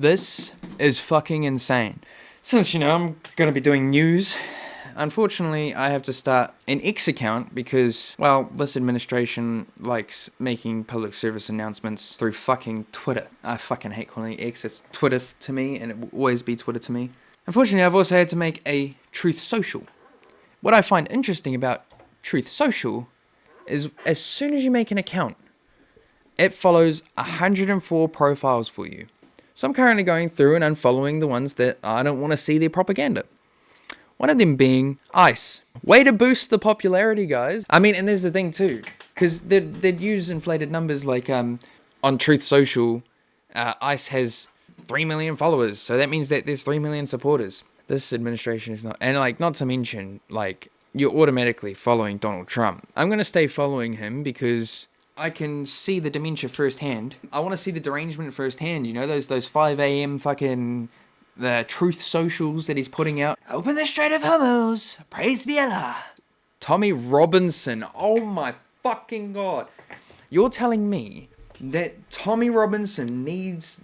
This is fucking insane. Since, I'm going to be doing news, unfortunately, I have to start an X account because, well, this administration likes making public service announcements through fucking Twitter. I fucking hate calling it X. It's Twitter to me, and it will always be Twitter to me. Unfortunately, I've also had to make a Truth Social. What I find interesting about Truth Social is as soon as you make an account, it follows 104 profiles for you. So I'm currently going through and unfollowing the ones that I don't want to see their propaganda. One of them being ICE. Way to boost the popularity, guys. I mean, and there's the thing too, because they'd use inflated numbers like on Truth Social, ICE has 3 million followers, so that means that there's 3 million supporters. This administration is not, and not to mention, you're automatically following Donald Trump. I'm going to stay following him because I can see the dementia firsthand. I want to see the derangement firsthand, those 5 a.m. fucking the Truth Socials that he's putting out. Open the Strait of Hormuz, praise be Allah. Tommy Robinson, oh my fucking god. You're telling me that Tommy Robinson needs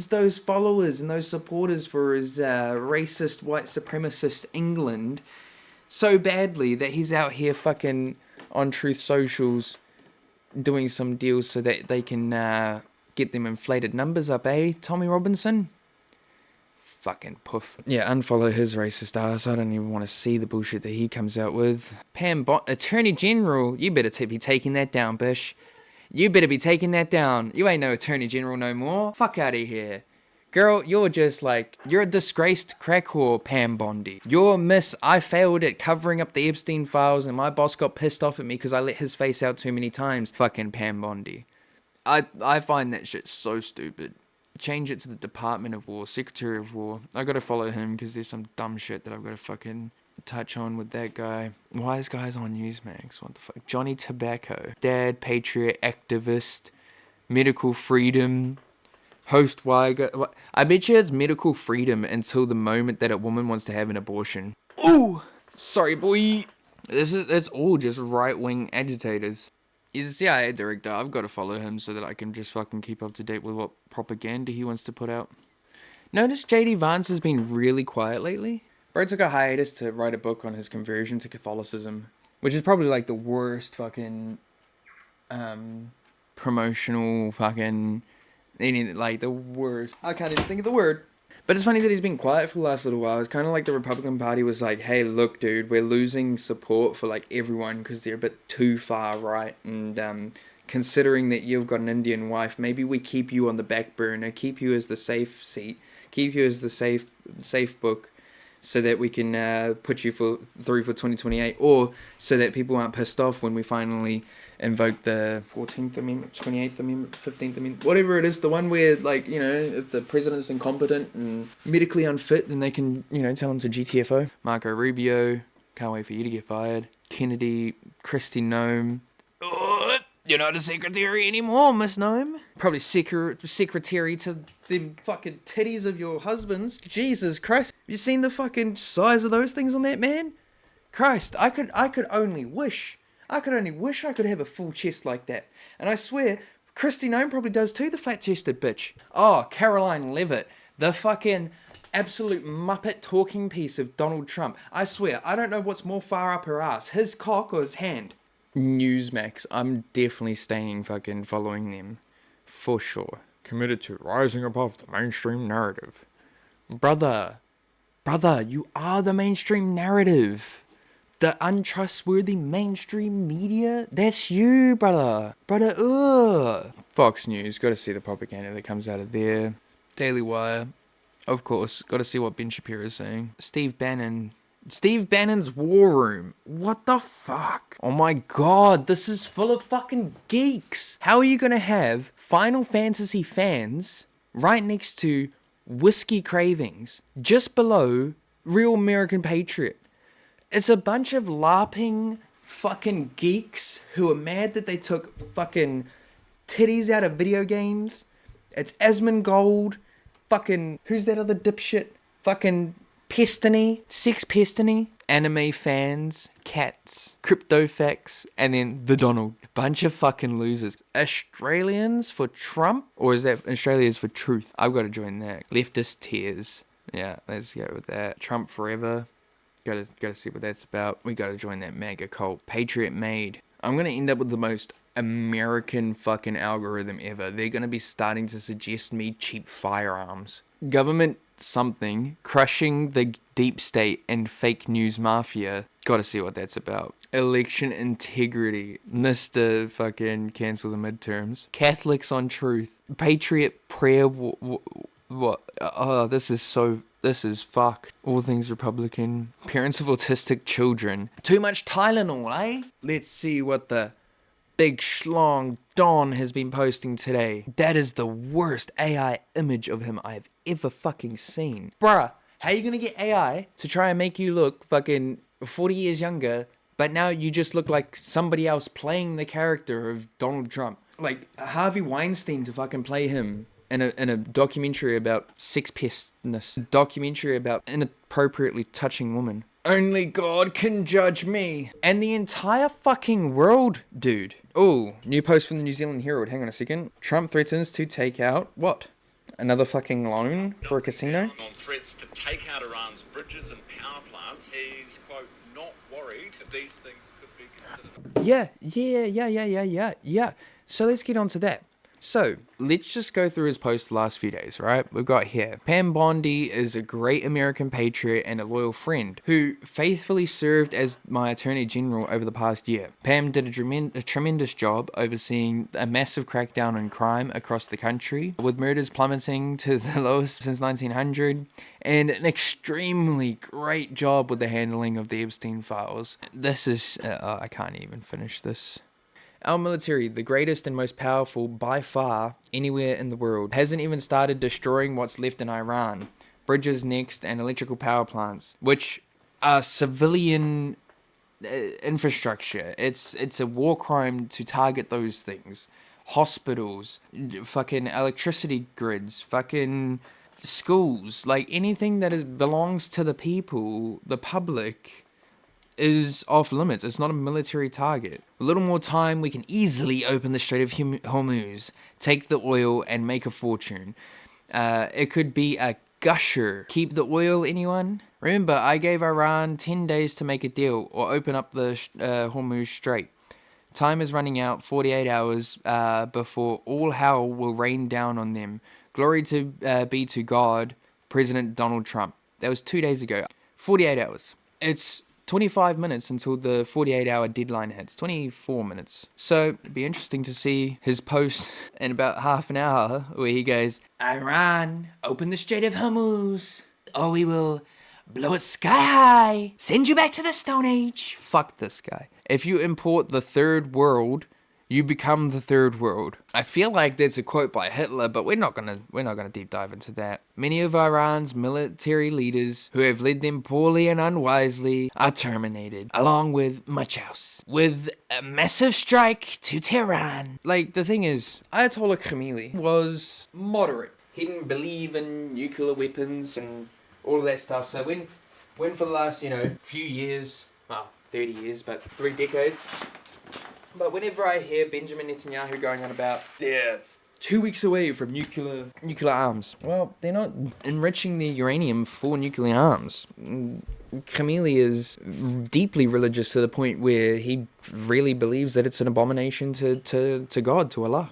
those followers and those supporters for his racist, white supremacist England so badly that he's out here fucking on Truth Socials doing some deals so that they can get them inflated numbers up, eh, Tommy Robinson? Fucking poof. Yeah, unfollow his racist ass. I don't even want to see the bullshit that he comes out with. Attorney General, you better be taking that down, bish. You better be taking that down. You ain't no Attorney General no more. Fuck out of here. Girl, you're just you're a disgraced crack whore, Pam Bondi. You're I failed at covering up the Epstein files and my boss got pissed off at me because I let his face out too many times. Fucking Pam Bondi. I find that shit so stupid. Change it to the Department of War, Secretary of War. I gotta follow him because there's some dumb shit that I've gotta fucking touch on with that guy. Wise guys on Newsmax. What the fuck? Johnny Tobacco. Dad, patriot, activist, medical freedom. Host Weiger. I bet you it's medical freedom until the moment that a woman wants to have an abortion. Ooh! Sorry, boy. It's all just right-wing agitators. He's a CIA director. I've got to follow him so that I can just fucking keep up to date with what propaganda he wants to put out. Notice J.D. Vance has been really quiet lately. Bro took a hiatus to write a book on his conversion to Catholicism, which is probably the worst fucking promotional fucking... the worst. I can't even think of the word. But it's funny that he's been quiet for the last little while. It's kind of like the Republican Party was like, hey, look, dude, we're losing support for everyone because they're a bit too far right. And considering that you've got an Indian wife, maybe we keep you on the back burner, keep you as the safe seat, keep you as the safe book, so that we can put you through for 2028, or so that people aren't pissed off when we finally invoke the 14th Amendment, 28th Amendment, 15th Amendment, whatever it is, the one where, if the president's incompetent and medically unfit, then they can, tell him to GTFO. Marco Rubio, can't wait for you to get fired. Kennedy, Kristi Noem. Oh, you're not a secretary anymore, Miss Noem. Probably secretary to the fucking titties of your husbands. Jesus Christ. Have you seen the fucking size of those things on that man? Christ, I could only wish I could have a full chest like that. And I swear, Kristi Noem probably does too, the flat-chested bitch. Oh, Caroline Leavitt, the fucking absolute muppet talking piece of Donald Trump. I swear, I don't know what's more far up her ass, his cock or his hand. Newsmax, I'm definitely staying fucking following them. For sure. Committed to rising above the mainstream narrative. Brother, you are the mainstream narrative. The untrustworthy mainstream media? That's you, brother. Ugh. Fox News, gotta see the propaganda that comes out of there. Daily Wire, of course, gotta see what Ben Shapiro is saying. Steve Bannon's War Room. What the fuck? Oh my god, this is full of fucking geeks. How are you gonna have Final Fantasy fans right next to Whiskey Cravings, just below Real American Patriot? It's a bunch of LARPing fucking geeks who are mad that they took fucking titties out of video games. It's Asmongold, fucking, who's that other dipshit? Fucking Pestany, Sex Pestany, anime fans, cats, crypto facts, and then the Donald. Bunch of fucking losers. Australians for Trump? Or is that Australians for truth? I've got to join that. Leftist tears. Yeah, let's go with that. Trump forever. Gotta see what that's about. We gotta join that mega cult. Patriot made. I'm gonna end up with the most American fucking algorithm ever. They're gonna be starting to suggest me cheap firearms. Government something crushing the deep state and fake news mafia. Gotta see what that's about. Election integrity. Mr. fucking cancel the midterms. Catholics on truth. Patriot prayer. What? Oh, this is fucked. All things Republican. Parents of autistic children. Too much Tylenol, eh? Let's see what the big schlong Don has been posting today. That is the worst AI image of him I've ever fucking seen. Bruh, how you gonna get AI to try and make you look fucking 40 years younger, but now you just look like somebody else playing the character of Donald Trump? Like Harvey Weinstein to fucking play him in a documentary about sex pestness. Documentary about inappropriately touching women. Only God can judge me. And the entire fucking world, dude. Oh, new post from the New Zealand Herald. Hang on a second. Trump threatens to take out what? Another fucking loan for a casino? On threats to take out Iran's bridges and power plants. He's, quote, not worried that these things could be considered. Yeah. So let's get on to that. So, let's just go through his posts the last few days, right? We've got here, Pam Bondi is a great American patriot and a loyal friend who faithfully served as my Attorney General over the past year. Pam did a tremendous job overseeing a massive crackdown on crime across the country, with murders plummeting to the lowest since 1900, and an extremely great job with the handling of the Epstein files. This is... I can't even finish this. Our military, the greatest and most powerful by far anywhere in the world, hasn't even started destroying what's left in Iran. Bridges next and electrical power plants, which are civilian infrastructure. It's a war crime to target those things. Hospitals, fucking electricity grids, fucking schools, like anything that belongs to the people, the public, is off limits. It's not a military target. A little more time, we can easily open the Strait of Hormuz, take the oil, and make a fortune. It could be a gusher. Keep the oil, anyone? Remember, I gave Iran 10 days to make a deal or open up the Hormuz Strait. Time is running out, 48 hours before all hell will rain down on them. Glory to be to God, President Donald Trump. That was 2 days ago. 48 hours. It's 25 minutes until the 48-hour deadline hits. 24 minutes. So, it'd be interesting to see his post in about half an hour where he goes, Iran, open the Strait of Hormuz, or we will blow it sky high, send you back to the Stone Age. Fuck this guy. If you import the third world, you become the third world. I feel like that's a quote by Hitler, but we're not gonna deep dive into that. Many of Iran's military leaders who have led them poorly and unwisely are terminated, along with much else, with a massive strike to Tehran. Like, the thing is, Ayatollah Khamenei was moderate. He didn't believe in nuclear weapons and all of that stuff. So when for the last, few years, well, 30 years, but 3 decades. But whenever I hear Benjamin Netanyahu going on about they're 2 weeks away from nuclear arms, well, they're not enriching the uranium for nuclear arms. Khamenei is deeply religious to the point where he really believes that it's an abomination to God, to Allah.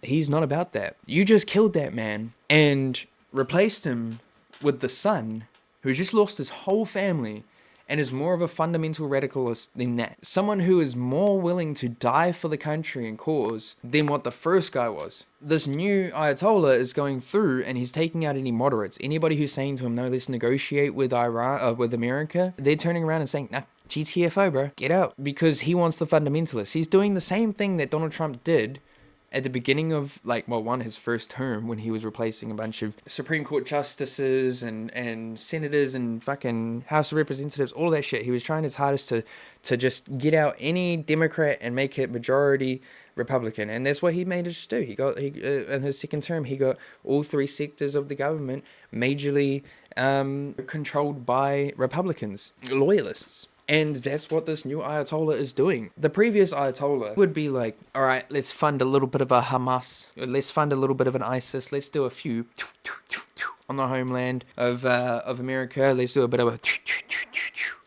He's not about that. You just killed that man and replaced him with the son who just lost his whole family and is more of a fundamental radicalist than that. Someone who is more willing to die for the country and cause than what the first guy was. This new Ayatollah is going through and he's taking out any moderates. Anybody who's saying to him, no, let's negotiate with Iran, with America, they're turning around and saying, nah, GTFO, bro, get out. Because he wants the fundamentalists. He's doing the same thing that Donald Trump did at the beginning of, like, well, his first term, when he was replacing a bunch of Supreme Court justices and senators and fucking House of Representatives, all that shit. He was trying his hardest to just get out any Democrat and make it majority Republican, and that's what he managed to do. In his second term, he got all three sectors of the government majorly controlled by Republicans, loyalists. And that's what this new Ayatollah is doing. The previous Ayatollah would be like, all right, let's fund a little bit of a Hamas. Let's fund a little bit of an ISIS. Let's do a few on the homeland of America. Let's do a bit of a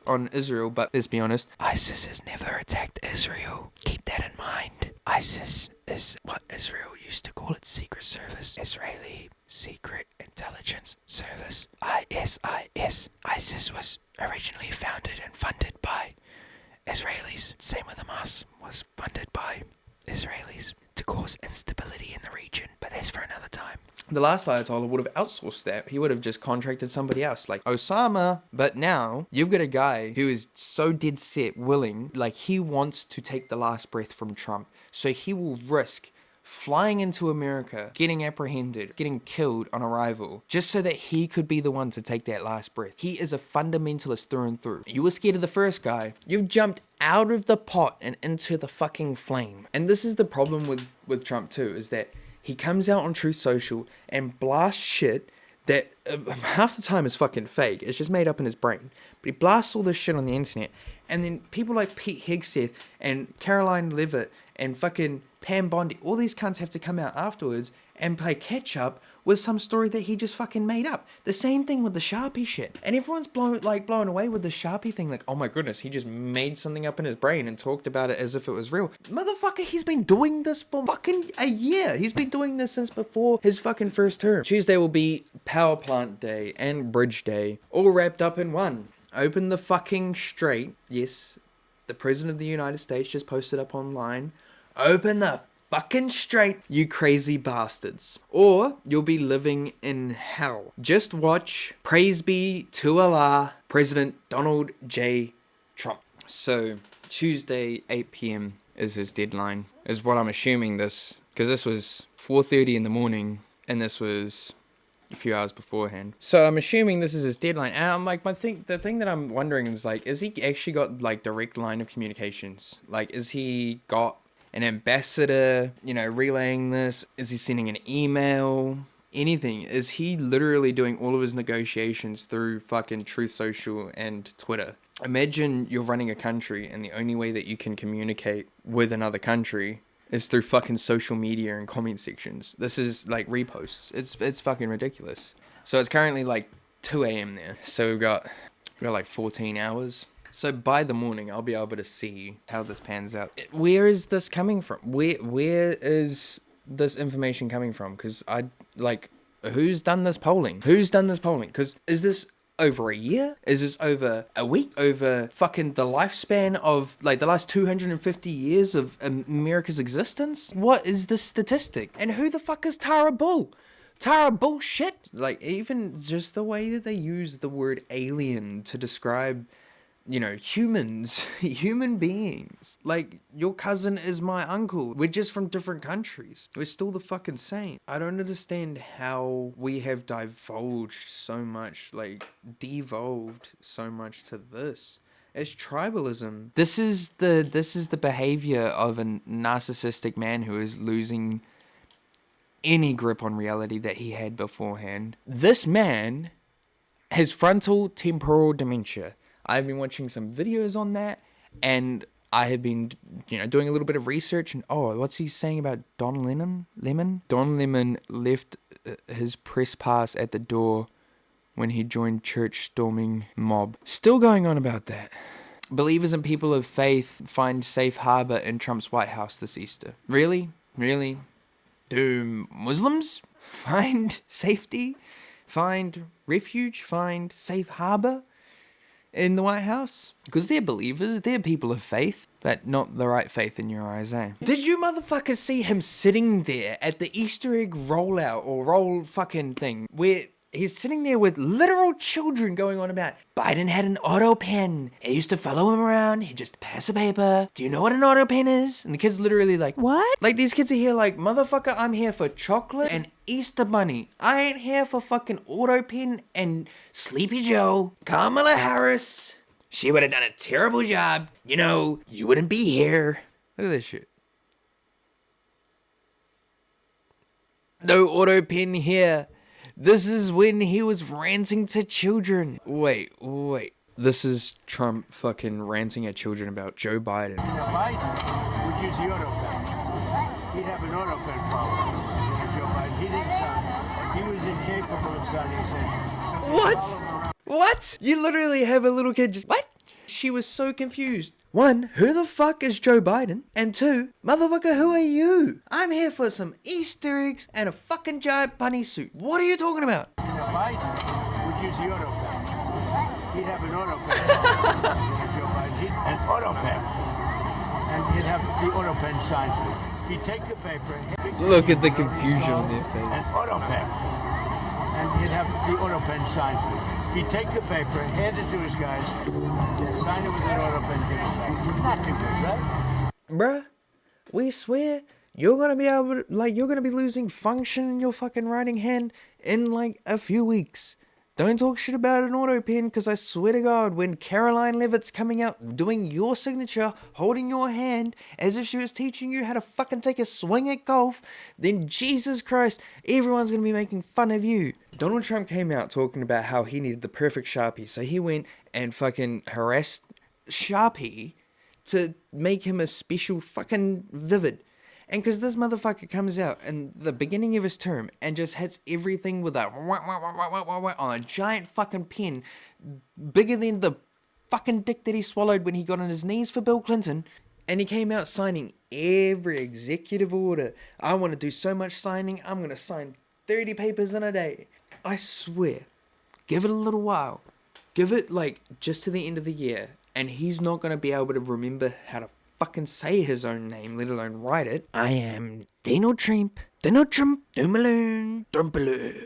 on Israel. But let's be honest, ISIS has never attacked Israel. Keep that in mind. ISIS is what Israel used to call its secret service. Israeli Secret Intelligence Service. ISIS. ISIS was originally founded and funded by Israelis. Same with Hamas, was funded by Israelis to cause instability in the region. But that's for another time. The last Ayatollah would have outsourced that. He would have just contracted somebody else, like Osama. But now, you've got a guy who is so dead set, willing, like he wants to take the last breath from Trump. So he will risk flying into America, getting apprehended, getting killed on arrival, just so that he could be the one to take that last breath. He is a fundamentalist through and through. You were scared of the first guy. You've jumped out of the pot and into the fucking flame. And this is the problem with Trump too, is that he comes out on Truth Social and blasts shit that half the time is fucking fake. It's just made up in his brain. But he blasts all this shit on the internet. And then people like Pete Hegseth and Caroline Levitt and fucking Pam Bondi, all these cunts have to come out afterwards and play catch up with some story that he just fucking made up. The same thing with the Sharpie shit. And everyone's blown away with the Sharpie thing. Like, oh my goodness, he just made something up in his brain and talked about it as if it was real. Motherfucker, he's been doing this for fucking a year. He's been doing this since before his fucking first term. Tuesday will be Power Plant Day and Bridge Day, all wrapped up in one. Open the fucking straight. Yes, the President of the United States just posted up online. Open the fucking straight, you crazy bastards. Or you'll be living in hell. Just watch Praise Be to Allah, President Donald J. Trump. So, Tuesday, 8 p.m. is his deadline, is what I'm assuming this, because this was 4:30 in the morning, and this was a few hours beforehand. So I'm assuming this is his deadline. And I'm like, the thing that I'm wondering is, like, is he actually got, like, direct line of communications? Like, is he got an ambassador, relaying this? Is he sending an email? Anything? Is he literally doing all of his negotiations through fucking Truth Social and Twitter? Imagine you're running a country and the only way that you can communicate with another country is through fucking social media and comment sections. This is like reposts. It's fucking ridiculous. So it's currently like 2 a.m. there. So we've got like 14 hours. So by the morning, I'll be able to see how this pans out. Where is this coming from? Where is this information coming from? Because who's done this polling? Because is this over a year? Is this over a week? Over fucking the lifespan of, like, the last 250 years of America's existence? What is this statistic? And who the fuck is Tara Bull? Tara Bullshit? Like, even just the way that they use the word alien to describe, humans, human beings. Like, your cousin is my uncle. We're just from different countries. We're still the fucking same. I don't understand how we have divulged so much, devolved so much to this. It's tribalism. This is the behavior of a narcissistic man who is losing any grip on reality that he had beforehand. This man has frontal temporal dementia. I've been watching some videos on that, and I have been, doing a little bit of research, and what's he saying about Don Lemon? Don Lemon left his press pass at the door when he joined church storming mob. Still going on about that. Believers and people of faith find safe harbor in Trump's White House this Easter. Really? Really? Do Muslims find safety? Find refuge? Find safe harbor in the White House? Because they're believers, they're people of faith, but not the right faith in your eyes, eh? Did you motherfuckers see him sitting there at the Easter egg rollout or roll fucking thing where He's sitting there with literal children going on about Biden had an auto pen. It used to follow him around. He'd just pass a paper. Do you know what an auto pen is? And the kid's literally like, what? Like, these kids are here like, motherfucker, I'm here for chocolate and Easter Bunny. I ain't here for fucking auto pen and Sleepy Joe. Kamala Harris. She would have done a terrible job. You know, you wouldn't be here. Look at this shit. No auto pen here. This is when he was ranting to children. Wait. This is Trump fucking ranting at children about Joe Biden. Biden would use the auto pen. He'd have an auto pen follower. Joe Biden, he didn't sign. He was incapable of signing. What? You literally have a little kid just... What? She was so confused. 1, who the fuck is Joe Biden? And 2, motherfucker, who are you? I'm here for some Easter eggs and a fucking giant bunny suit. What are you talking about? Biden would use the auto pen. He'd have an auto pen. Joe Biden, an auto pen. And he'd have the auto pen signed for you. He'd take the paper. Look at the confusion on their face. An auto pen. And he'd have the auto pen signed for you. He'd take the paper, hand it to his guys, sign it with an auto pen, give it back. It's not too good, right? Bruh, we swear you're gonna be able to, like, you're gonna be losing function in your fucking writing hand in like a few weeks. Don't talk shit about an auto pen, because I swear to God, when Caroline Levitt's coming out doing your signature, holding your hand as if she was teaching you how to fucking take a swing at golf, then Jesus Christ, everyone's going to be making fun of you. Donald Trump came out talking about how he needed the perfect Sharpie, so he went and fucking harassed Sharpie to make him a special fucking Vivid. And because this motherfucker comes out in the beginning of his term and just hits everything with a on a giant fucking pen bigger than the fucking dick that he swallowed when he got on his knees for Bill Clinton. And he came out signing every executive order. I want to do so much signing, I'm going to sign 30 papers in a day. I swear, give it a little while. Give it like just to the end of the year. And he's not going to be able to remember how to fucking say his own name, let alone write it. I am Donald Trump, Donald Trump, Dumalone, Trumpaloo.